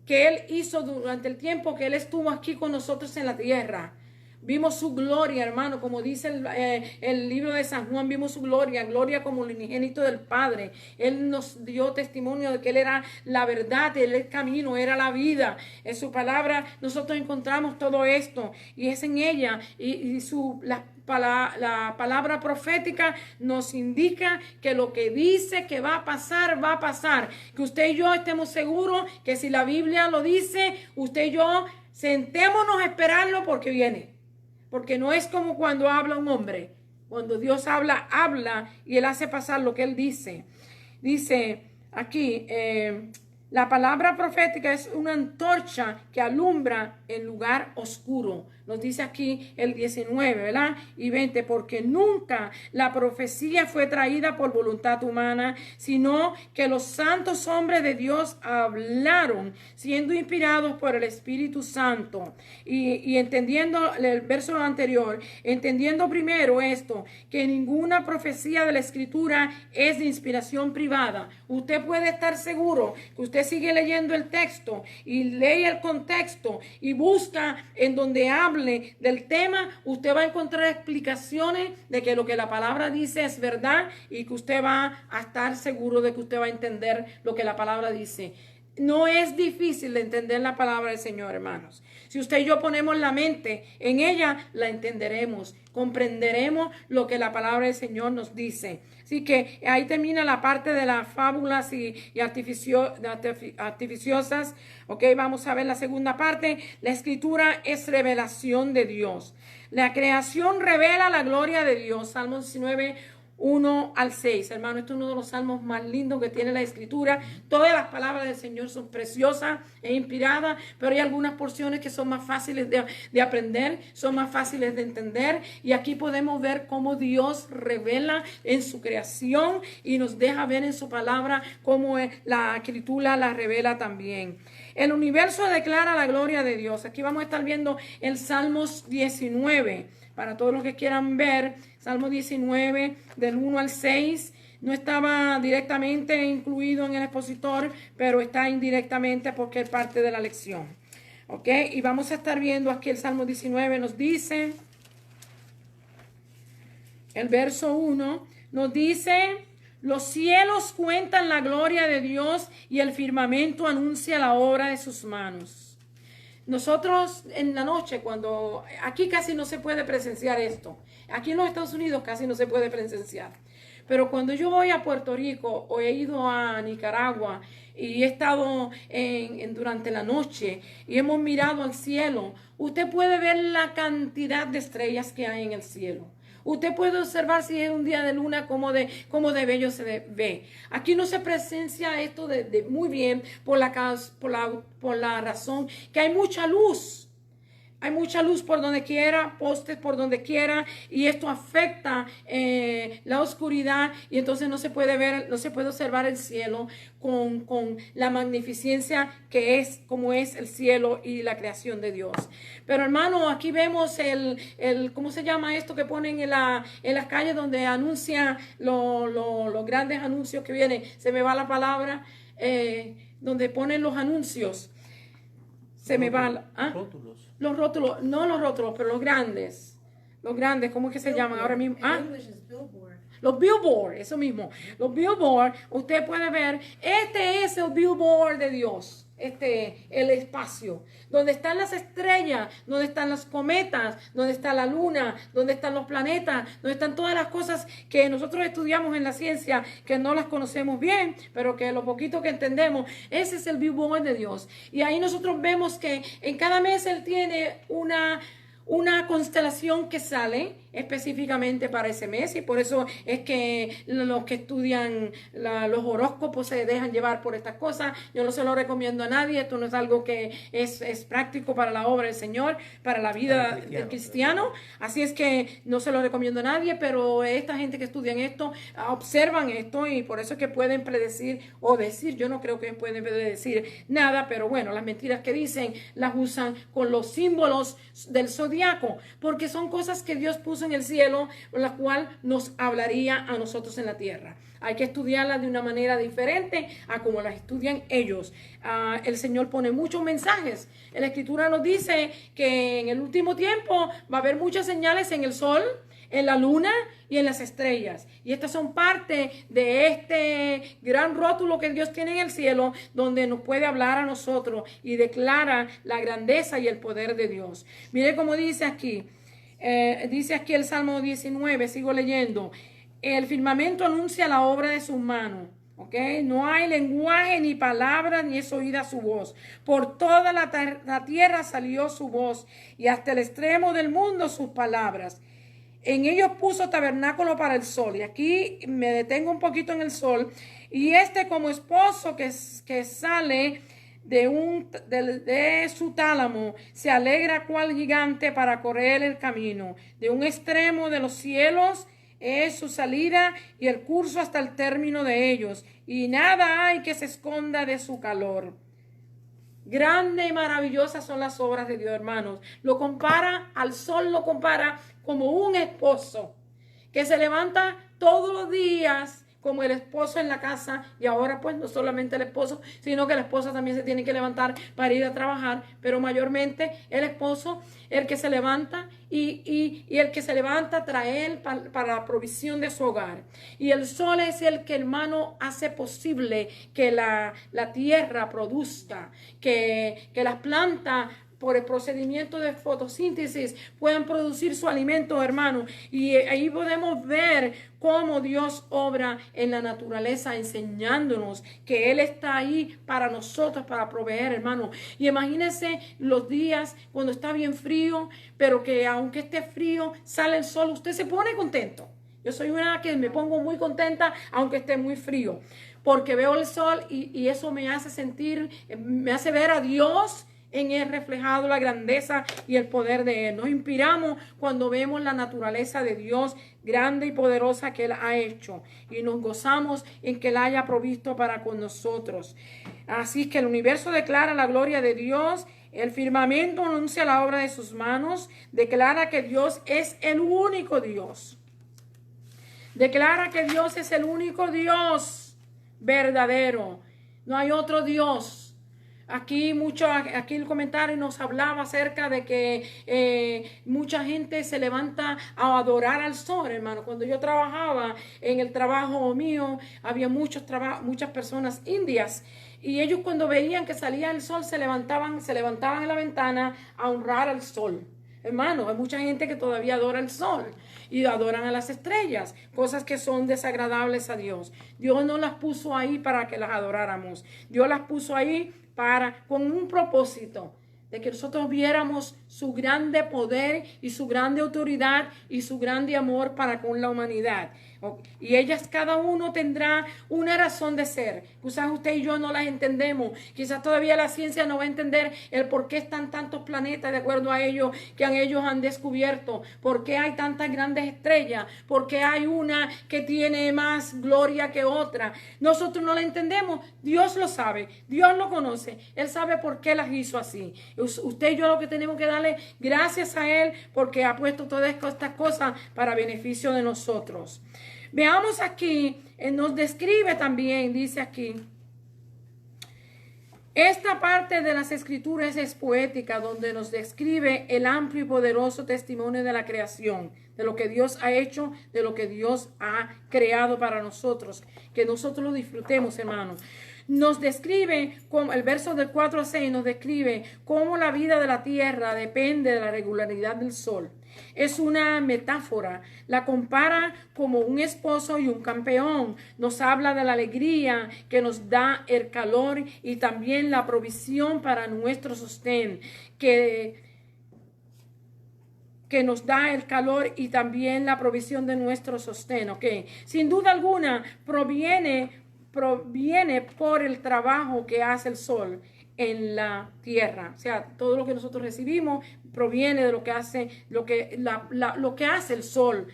que él hizo durante el tiempo que él estuvo aquí con nosotros en la tierra. Vimos su gloria, hermano, como dice el libro de San Juan, vimos su gloria como el unigénito del Padre. Él nos dio testimonio de que Él era la verdad, Él era el camino, era la vida. En su palabra nosotros encontramos todo esto, y es en ella, la palabra profética nos indica que lo que dice que va a pasar, va a pasar. Que usted y yo estemos seguros que si la Biblia lo dice, usted y yo sentémonos a esperarlo porque viene. Porque no es como cuando habla un hombre. Cuando Dios habla y Él hace pasar lo que Él dice. Dice aquí, la palabra profética es una antorcha que alumbra en lugar oscuro. nos dice aquí el 19, ¿verdad? Y 20, porque nunca la profecía fue traída por voluntad humana, sino que los santos hombres de Dios hablaron, siendo inspirados por el Espíritu Santo. Y entendiendo el verso anterior, entendiendo primero esto, que ninguna profecía de la Escritura es de inspiración privada. Usted puede estar seguro que usted sigue leyendo el texto y lee el contexto y busca en donde hable del tema, usted va a encontrar explicaciones de que lo que la palabra dice es verdad y que usted va a estar seguro de que usted va a entender lo que la palabra dice. No es difícil de entender la palabra del Señor, hermanos. Si usted y yo ponemos la mente en ella, la entenderemos, comprenderemos lo que la palabra del Señor nos dice. Así que ahí termina la parte de las fábulas y artificiosas. Ok, vamos a ver la segunda parte. La Escritura es revelación de Dios. La creación revela la gloria de Dios. Salmo 19, 1 al 6, hermano, este es uno de los salmos más lindos que tiene la Escritura. Todas las palabras del Señor son preciosas e inspiradas, pero hay algunas porciones que son más fáciles de aprender, son más fáciles de entender, y aquí podemos ver cómo Dios revela en su creación y nos deja ver en su palabra cómo la Escritura la revela también. El universo declara la gloria de Dios. Aquí vamos a estar viendo el Salmos 19. Para todos los que quieran ver, Salmo 19, del 1 al 6, no estaba directamente incluido en el expositor, pero está indirectamente porque es parte de la lección. ¿Ok? Y vamos a estar viendo aquí el Salmo 19, nos dice, el verso 1, nos dice: los cielos cuentan la gloria de Dios y el firmamento anuncia la obra de sus manos. Nosotros en la noche, cuando aquí casi no se puede presenciar esto, aquí en los Estados Unidos casi no se puede presenciar, pero cuando yo voy a Puerto Rico o he ido a Nicaragua y he estado durante la noche y hemos mirado al cielo, usted puede ver la cantidad de estrellas que hay en el cielo. Usted puede observar si es un día de luna, cómo de bello se ve. Aquí no se presencia esto muy bien por la razón que hay mucha luz. Hay mucha luz por donde quiera, postes por donde quiera, y esto afecta la oscuridad, y entonces no se puede ver, no se puede observar el cielo con la magnificencia que es, como es el cielo y la creación de Dios. Pero hermano, aquí vemos ¿cómo se llama esto que ponen en las calles donde anuncia los grandes anuncios que vienen? Se me va la palabra, donde ponen los anuncios. Se me va. Rótulos. Los rótulos, no los rótulos, pero los grandes. Los grandes, ¿cómo es que se llaman ahora mismo? Los billboard, eso mismo. Los billboard, usted puede ver, este es el billboard de Dios. El espacio, donde están las estrellas, donde están las cometas, donde está la luna, donde están los planetas, donde están todas las cosas que nosotros estudiamos en la ciencia, que no las conocemos bien, pero que lo poquito que entendemos, ese es el billboard de Dios. Y ahí nosotros vemos que en cada mes Él tiene una constelación que sale específicamente para ese mes, y por eso es que los que estudian los horóscopos se dejan llevar por estas cosas. Yo no se lo recomiendo a nadie, esto no es algo que es práctico para la obra del Señor, para la vida del cristiano, así es que no se lo recomiendo a nadie, pero esta gente que estudian esto, observan esto, y por eso es que pueden predecir o decir. Yo no creo que pueden predecir nada, pero bueno, las mentiras que dicen las usan con los símbolos del zodiaco, porque son cosas que Dios puso en el cielo, la cual nos hablaría a nosotros en la tierra. Hay que estudiarlas de una manera diferente a como las estudian ellos. El Señor pone muchos mensajes. La Escritura nos dice que en el último tiempo va a haber muchas señales en el sol, en la luna y en las estrellas. Y estas son parte de este gran rótulo que Dios tiene en el cielo, donde nos puede hablar a nosotros y declara la grandeza y el poder de Dios. Mire cómo dice aquí el Salmo 19, sigo leyendo. El firmamento anuncia la obra de sus manos. ¿Okay? No hay lenguaje ni palabra, ni es oída su voz. Por toda la tierra salió su voz, y hasta el extremo del mundo sus palabras. En ellos puso tabernáculo para el sol. Y aquí me detengo un poquito en el sol. Y como esposo que sale de su tálamo se alegra cual gigante para correr el camino. De un extremo de los cielos es su salida y el curso hasta el término de ellos. Y nada hay que se esconda de su calor. Grande y maravillosas son las obras de Dios, hermanos. Lo compara al sol, lo compara como un esposo que se levanta todos los días como el esposo en la casa, y ahora pues no solamente el esposo, sino que la esposa también se tiene que levantar para ir a trabajar, pero mayormente el esposo, el que se levanta y el que se levanta trae él para la provisión de su hogar. Y el sol es el que, hermano, hace posible que la tierra produzca, que las plantas por el procedimiento de fotosíntesis puedan producir su alimento, hermano. Y ahí podemos ver cómo Dios obra en la naturaleza, enseñándonos que Él está ahí para nosotros, para proveer, hermano. Y imagínense los días cuando está bien frío, pero que aunque esté frío, sale el sol, usted se pone contento. Yo soy una que me pongo muy contenta aunque esté muy frío, porque veo el sol y eso me hace sentir, me hace ver a Dios en él reflejado, la grandeza y el poder de Él. Nos inspiramos cuando vemos la naturaleza de Dios grande y poderosa que Él ha hecho, y nos gozamos en que Él haya provisto para con nosotros. Así que el universo declara la gloria de Dios, el firmamento anuncia la obra de sus manos, declara que Dios es el único Dios. Declara que Dios es el único Dios verdadero. No hay otro Dios. Aquí el comentario nos hablaba acerca de que mucha gente se levanta a adorar al sol, hermano. Cuando yo trabajaba en el trabajo mío, había muchas personas indias, y ellos cuando veían que salía el sol se levantaban en la ventana a honrar al sol. Hermano, hay mucha gente que todavía adora el sol y adoran a las estrellas, cosas que son desagradables a Dios. Dios no las puso ahí para que las adoráramos. Dios las puso ahí con un propósito, de que nosotros viéramos su grande poder y su grande autoridad y su grande amor para con la humanidad. Y ellas, cada uno tendrá una razón de ser. Quizás usted y yo no las entendemos. Quizás todavía la ciencia no va a entender el por qué están tantos planetas de acuerdo a ellos que ellos han descubierto. Por qué hay tantas grandes estrellas. Por qué hay una que tiene más gloria que otra. Nosotros no la entendemos. Dios lo sabe. Dios lo conoce. Él sabe por qué las hizo así. Usted y yo lo que tenemos que darle gracias a Él porque ha puesto todas estas cosas para beneficio de nosotros. Veamos aquí, nos describe también, dice aquí, esta parte de las escrituras es poética, donde nos describe el amplio y poderoso testimonio de la creación, de lo que Dios ha hecho, de lo que Dios ha creado para nosotros, que nosotros lo disfrutemos, hermanos. Nos describe, como el verso del 4 a 6 nos describe cómo la vida de la tierra depende de la regularidad del sol. Es una metáfora, la compara como un esposo y un campeón. Nos habla de la alegría que nos da el calor y también la provisión para nuestro sostén, que nos da el calor y también la provisión de nuestro sostén. Okay. Sin duda alguna proviene por el trabajo que hace el sol en la tierra. O sea, todo lo que nosotros recibimos proviene de lo que hace, lo que hace el sol,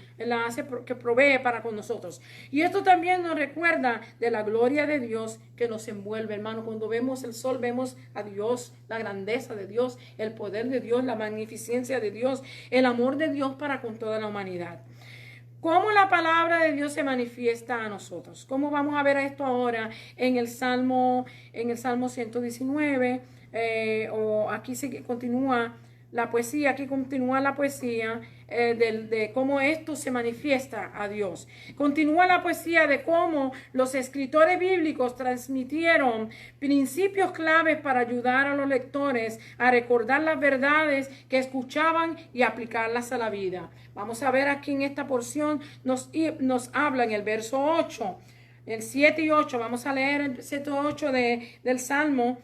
que provee para con nosotros. Y esto también nos recuerda de la gloria de Dios que nos envuelve, hermano. Cuando vemos el sol, vemos a Dios, la grandeza de Dios, el poder de Dios, la magnificencia de Dios, el amor de Dios para con toda la humanidad. ¿Cómo la palabra de Dios se manifiesta a nosotros? ¿Cómo vamos a ver esto ahora en el Salmo 119? O aquí se continúa la poesía, de cómo esto se manifiesta a Dios. Continúa la poesía de cómo los escritores bíblicos transmitieron principios claves para ayudar a los lectores a recordar las verdades que escuchaban y aplicarlas a la vida. Vamos a ver aquí en esta porción, nos habla en el verso 8, el 7 y 8, vamos a leer el 7 y 8 del Salmo.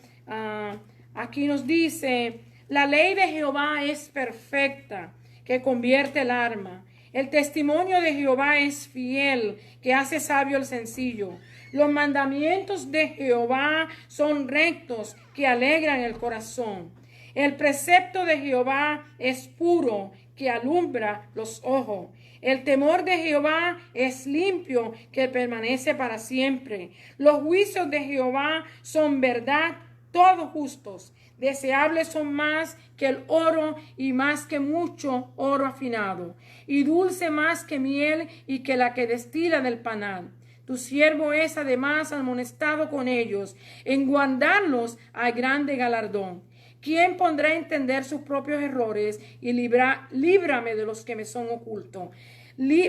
Aquí nos dice: la ley de Jehová es perfecta, que convierte el alma. El testimonio de Jehová es fiel, que hace sabio el sencillo. Los mandamientos de Jehová son rectos, que alegran el corazón. El precepto de Jehová es puro, que alumbra los ojos. El temor de Jehová es limpio, que permanece para siempre. Los juicios de Jehová son verdad, todos justos. Deseables son más que el oro y más que mucho oro afinado. Y dulce más que miel y que la que destila del panal. Tu siervo es además amonestado con ellos. En guardarlos hay grande galardón. ¿Quién pondrá a entender sus propios errores? Y líbrame de los que me son ocultos.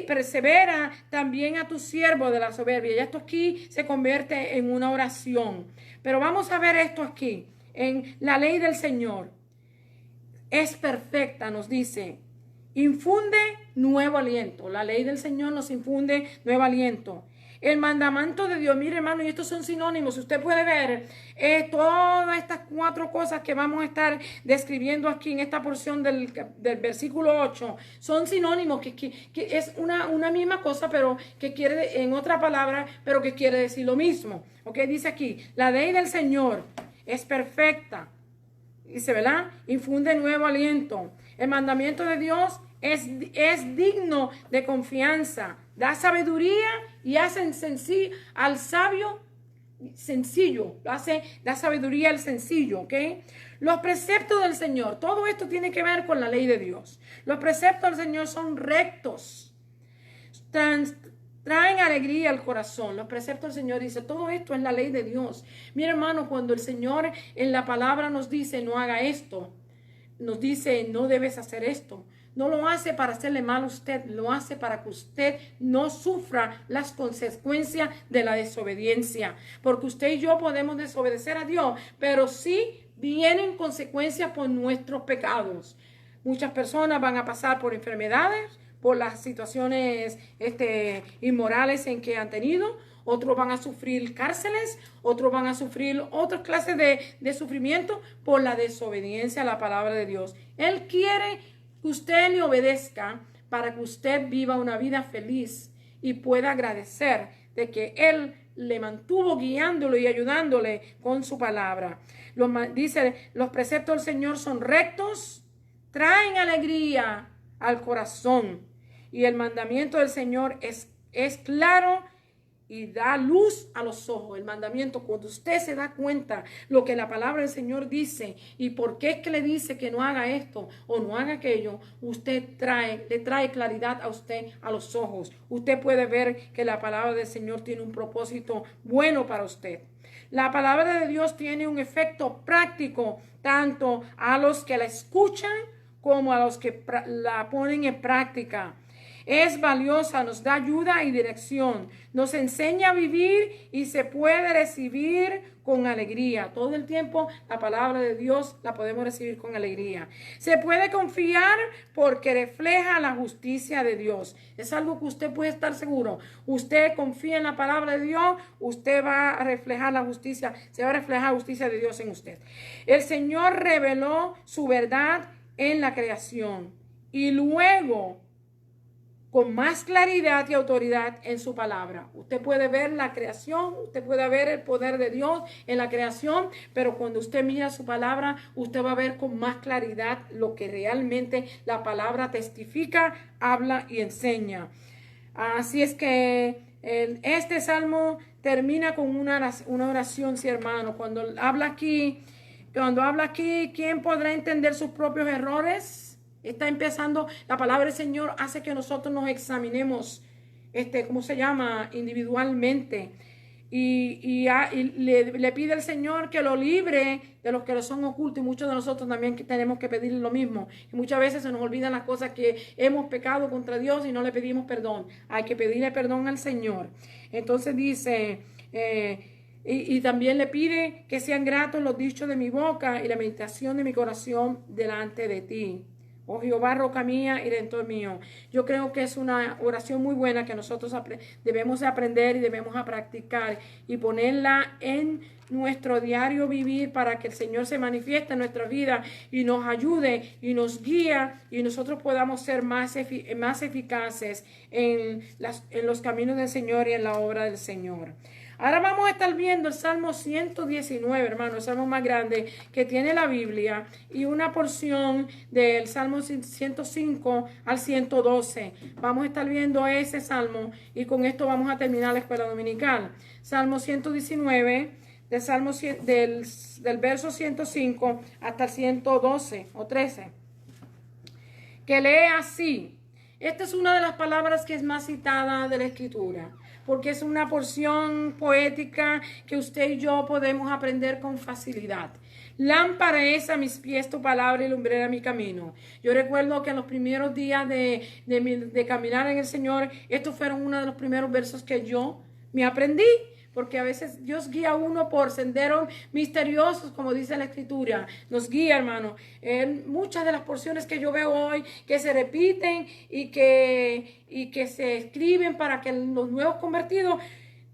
Persevera también a tu siervo de la soberbia. Y esto aquí se convierte en una oración. Pero vamos a ver esto aquí. En la ley del Señor. Es perfecta, nos dice. Infunde nuevo aliento. La ley del Señor nos infunde nuevo aliento. El mandamiento de Dios, mire hermano, y estos son sinónimos. Usted puede ver todas estas 4 cosas que vamos a estar describiendo aquí en esta porción del versículo 8. Son sinónimos, que es una misma cosa, pero que quiere, en otra palabra, pero que quiere decir lo mismo. Ok, dice aquí, la ley del Señor es perfecta. Dice, ¿verdad? Infunde nuevo aliento. El mandamiento de Dios es digno de confianza. Da sabiduría y hace sencillo al sabio sencillo. Da sabiduría al sencillo, ¿ok? Los preceptos del Señor. Todo esto tiene que ver con la ley de Dios. Los preceptos del Señor son rectos. Traen alegría al corazón. Los preceptos del Señor dice, todo esto es la ley de Dios. Mira hermano, cuando el Señor en la palabra nos dice, no haga esto. Nos dice, no debes hacer esto. No lo hace para hacerle mal a usted, lo hace para que usted no sufra las consecuencias de la desobediencia. Porque usted y yo podemos desobedecer a Dios, pero sí vienen consecuencias por nuestros pecados. Muchas personas van a pasar por enfermedades, por las situaciones inmorales en que han tenido. Otros van a sufrir cárceles, otros van a sufrir otras clases de sufrimiento por la desobediencia a la palabra de Dios. Él quiere que usted le obedezca para que usted viva una vida feliz y pueda agradecer de que Él le mantuvo guiándolo y ayudándole con su palabra. Dice, los preceptos del Señor son rectos, traen alegría al corazón. Y el mandamiento del Señor es claro y da luz a los ojos. El mandamiento, cuando usted se da cuenta lo que la palabra del Señor dice y por qué es que le dice que no haga esto o no haga aquello, usted le trae claridad a usted a los ojos. Usted puede ver que la palabra del Señor tiene un propósito bueno para usted. La palabra de Dios tiene un efecto práctico tanto a los que la escuchan como a los que la ponen en práctica. Es valiosa, nos da ayuda y dirección, nos enseña a vivir y se puede recibir con alegría. Todo el tiempo la palabra de Dios la podemos recibir con alegría. Se puede confiar porque refleja la justicia de Dios. Es algo que usted puede estar seguro. Usted confía en la palabra de Dios, usted va a reflejar la justicia, se va a reflejar la justicia de Dios en usted. El Señor reveló su verdad en la creación y luego con más claridad y autoridad en su palabra. Usted puede ver la creación, usted puede ver el poder de Dios en la creación, pero cuando usted mira su palabra, usted va a ver con más claridad lo que realmente la palabra testifica, habla y enseña. Así es que este salmo termina con una oración, sí, hermano. Cuando habla aquí, ¿quién podrá entender sus propios errores? Está empezando, la palabra del Señor hace que nosotros nos examinemos, ¿cómo se llama? Individualmente. Y le pide al Señor que lo libre de los que le son ocultos. Y muchos de nosotros también tenemos que pedirle lo mismo. Y muchas veces se nos olvidan las cosas que hemos pecado contra Dios y no le pedimos perdón. Hay que pedirle perdón al Señor. Entonces dice, y también le pide que sean gratos los dichos de mi boca y la meditación de mi corazón delante de ti. Oh Jehová, roca mía y redentor mío. Yo creo que es una oración muy buena que nosotros debemos de aprender y debemos de practicar y ponerla en nuestro diario vivir para que el Señor se manifieste en nuestra vida y nos ayude y nos guíe y nosotros podamos ser más eficaces en los caminos del Señor y en la obra del Señor. Ahora vamos a estar viendo el Salmo 119, hermano, el salmo más grande que tiene la Biblia, y una porción del Salmo 105 al 112. Vamos a estar viendo ese salmo y con esto vamos a terminar la escuela dominical. Salmo 119, del verso 105 hasta el 112 o 13, que lee así. Esta es una de las palabras que es más citada de la Escritura, porque es una porción poética que usted y yo podemos aprender con facilidad. Lámpara es a mis pies tu palabra y lumbrera mi camino. Yo recuerdo que en los primeros días de caminar en el Señor, estos fueron uno de los primeros versos que yo me aprendí. Porque a veces Dios guía a uno por senderos misteriosos, como dice la Escritura. Nos guía, hermano. Muchas de las porciones que yo veo hoy, que se repiten y que se escriben para que los nuevos convertidos,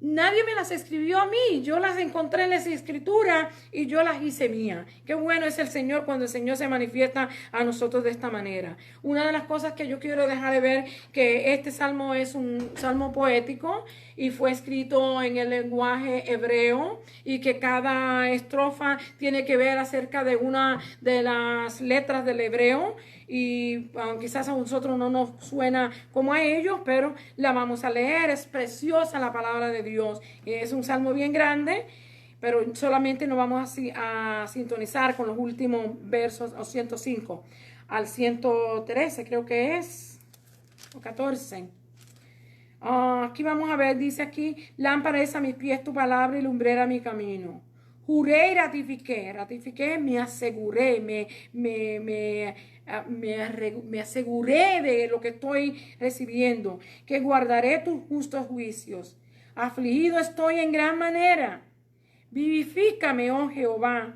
nadie me las escribió a mí. Yo las encontré en la Escritura y yo las hice mía. Qué bueno es el Señor cuando el Señor se manifiesta a nosotros de esta manera. Una de las cosas que yo quiero dejar de ver, que este salmo es un salmo poético y fue escrito en el lenguaje hebreo y que cada estrofa tiene que ver acerca de una de las letras del hebreo. Y quizás a nosotros no nos suena como a ellos, pero la vamos a leer. Es preciosa la palabra de Dios. Es un salmo bien grande, pero solamente nos vamos a sintonizar con los últimos versos, o 105 al 113, creo que es, o 14. Aquí vamos a ver, dice aquí, lámpara es a mis pies tu palabra y lumbrera mi camino. Juré y ratifiqué, me aseguré, me aseguré de lo que estoy recibiendo, que guardaré tus justos juicios. Afligido estoy en gran manera. Vivifícame, oh Jehová,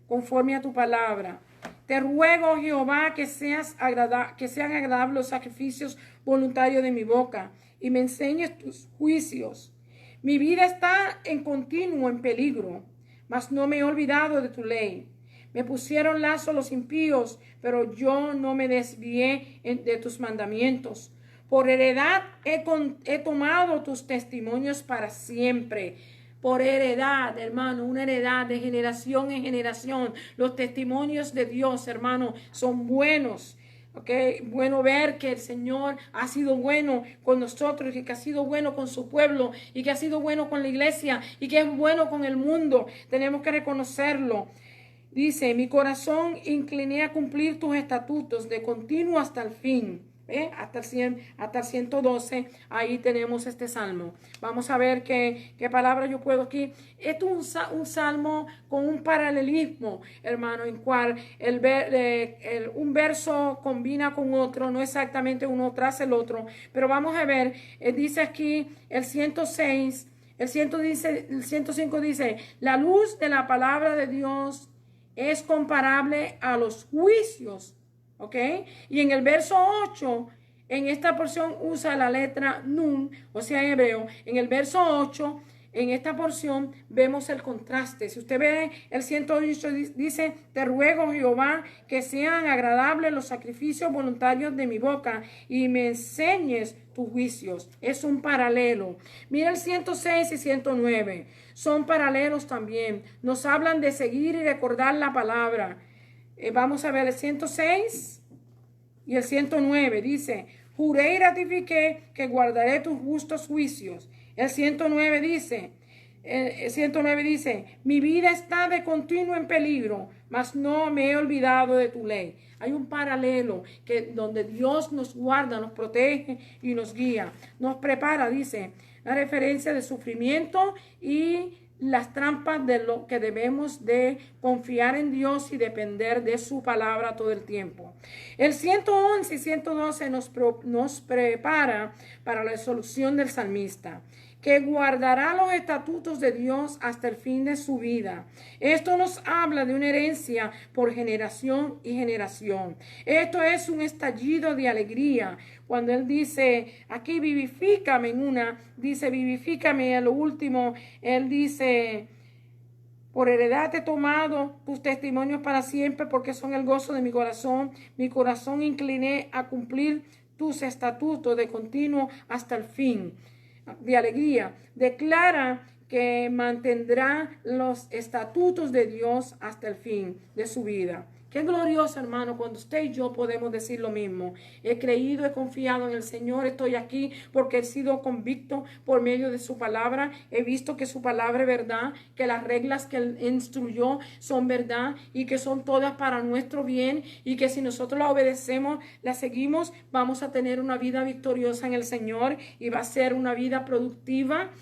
conforme a tu palabra. Te ruego, oh Jehová, que sean agradables los sacrificios voluntarios de mi boca y me enseñes tus juicios. Mi vida está en peligro, mas no me he olvidado de tu ley. Me pusieron lazo los impíos, pero yo no me desvié de tus mandamientos. Por heredad he tomado tus testimonios para siempre. Por heredad, hermano, una heredad de generación en generación. Los testimonios de Dios, hermano, son buenos. Okay, bueno ver que el Señor ha sido bueno con nosotros y que ha sido bueno con su pueblo y que ha sido bueno con la iglesia y que es bueno con el mundo. Tenemos que reconocerlo. Dice, mi corazón incliné a cumplir tus estatutos de continuo hasta el fin. Hasta el 112, ahí tenemos este salmo. Vamos a ver qué palabra yo puedo aquí. Esto es un salmo con un paralelismo, hermano, en cual un verso combina con otro, no exactamente uno tras el otro, pero vamos a ver, dice aquí el 106, el 105 dice, la luz de la palabra de Dios es comparable a los juicios. ¿Ok? Y en el verso 8, en esta porción usa la letra nun, o sea, en hebreo. En el verso 8, en esta porción, vemos el contraste. Si usted ve el 108, dice, te ruego, Jehová, que sean agradables los sacrificios voluntarios de mi boca y me enseñes tus juicios. Es un paralelo. Mira el 106 y 109. Son paralelos también. Nos hablan de seguir y recordar la palabra. Vamos a ver el 106 y el 109. Dice, juré y ratifiqué que guardaré tus justos juicios. El 109 dice, mi vida está de continuo en peligro, mas no me he olvidado de tu ley. Hay un paralelo donde Dios nos guarda, nos protege y nos guía. Nos prepara, dice, la referencia de sufrimiento y las trampas de lo que debemos de confiar en Dios y depender de su palabra todo el tiempo. El 111 y 112 nos prepara para la solución del salmista, que guardará los estatutos de Dios hasta el fin de su vida. Esto nos habla de una herencia por generación y generación. Esto es un estallido de alegría. Cuando él dice, aquí vivifícame dice vivifícame, a lo último, él dice, por heredad he tomado tus testimonios para siempre, porque son el gozo de mi corazón. Mi corazón incliné a cumplir tus estatutos de continuo hasta el fin. De alegría. Declara que mantendrá los estatutos de Dios hasta el fin de su vida. Qué glorioso, hermano, cuando usted y yo podemos decir lo mismo. He creído, he confiado en el Señor, estoy aquí porque he sido convicto por medio de su palabra. He visto que su palabra es verdad, que las reglas que él instruyó son verdad y que son todas para nuestro bien, y que si nosotros las obedecemos, las seguimos, vamos a tener una vida victoriosa en el Señor y va a ser una vida productiva.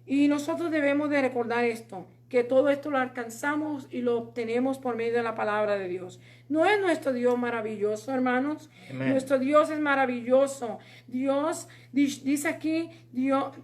Y nosotros debemos de recordar esto, que todo esto lo alcanzamos y lo obtenemos por medio de la palabra de Dios. ¿No es nuestro Dios maravilloso, hermanos? Amen. Nuestro Dios es maravilloso. Dios dice aquí,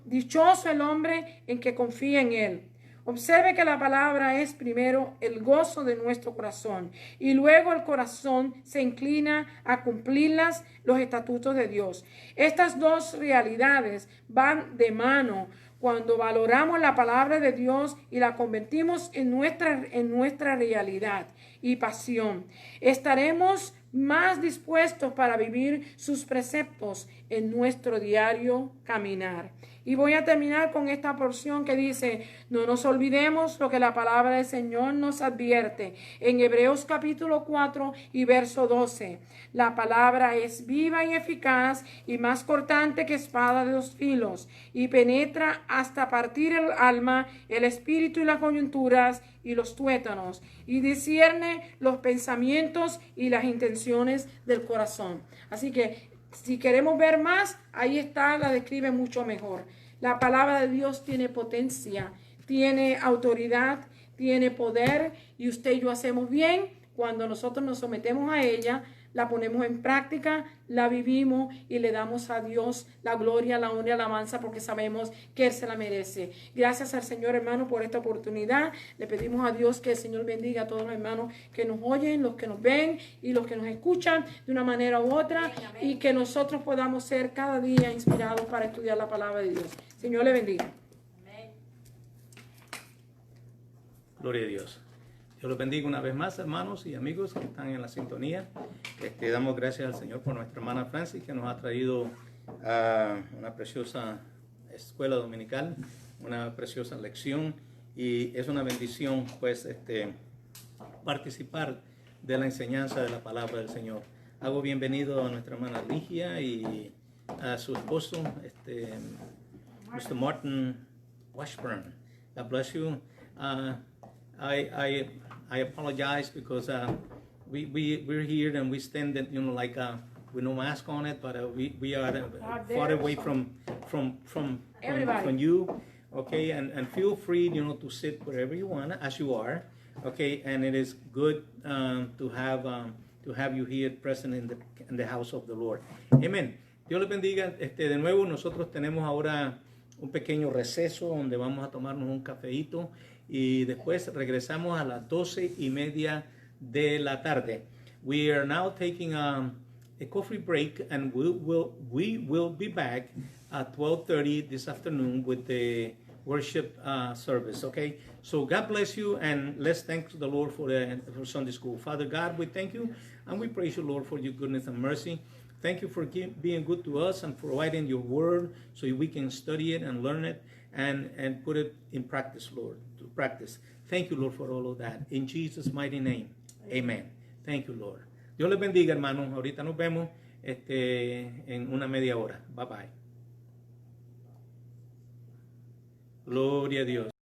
dichoso el hombre en que confía en Él. Observe que la palabra es primero el gozo de nuestro corazón y luego el corazón se inclina a cumplir los estatutos de Dios. Estas dos realidades van de mano. Cuando valoramos la palabra de Dios y la convertimos en nuestra realidad y pasión, estaremos más dispuestos para vivir sus preceptos en nuestro diario caminar. Y voy a terminar con esta porción que dice, no nos olvidemos lo que la palabra del Señor nos advierte. En Hebreos capítulo 4 y verso 12, la palabra es viva y eficaz y más cortante que espada de dos filos y penetra hasta partir el alma, el espíritu y las coyunturas y los tuétanos y discierne los pensamientos y las intenciones del corazón. Así que si queremos ver más, ahí está, la describe mucho mejor. La palabra de Dios tiene potencia, tiene autoridad, tiene poder, y usted y yo hacemos bien cuando nosotros nos sometemos a ella, la ponemos en práctica, la vivimos y le damos a Dios la gloria, la honra y la alabanza, porque sabemos que Él se la merece. Gracias al Señor, hermano, por esta oportunidad. Le pedimos a Dios que el Señor bendiga a todos los hermanos que nos oyen, los que nos ven y los que nos escuchan de una manera u otra. Amén, amén. Y que nosotros podamos ser cada día inspirados para estudiar la palabra de Dios. Señor le bendiga. Amén. Gloria a Dios. Dios los bendiga una vez más, hermanos y amigos que están en la sintonía. Damos gracias al Señor por nuestra hermana Francis, que nos ha traído una preciosa escuela dominical, una preciosa lección, y es una bendición pues participar de la enseñanza de la palabra del Señor. Hago bienvenido a nuestra hermana Ligia y a su esposo, Mr. Martin Washburn. God bless you. I apologize because we're here and we stand, like with no mask on it, but we are far away from you, okay? And feel free, to sit wherever you want, as you are, okay? And it is good to have you here present in the house of the Lord. Amen. Dios les bendiga. De nuevo, nosotros tenemos ahora un pequeño receso donde vamos a tomarnos un cafeíto y después regresamos a las 12:30 de la tarde. We are now taking a coffee break, and we will be back at 12:30 this afternoon with the worship service. Okay, so God bless you, and let's thank the Lord for Sunday school. Father God, we thank you and we praise you, Lord, for your goodness and mercy. Thank you for being good to us and providing your word so we can study it and learn it and put it in practice, Lord, to practice. Thank you, Lord, for all of that. In Jesus' mighty name, amen. Thank you, Lord. Dios les bendiga, hermanos. Ahorita nos vemos en una media hora. Bye, bye. Gloria a Dios.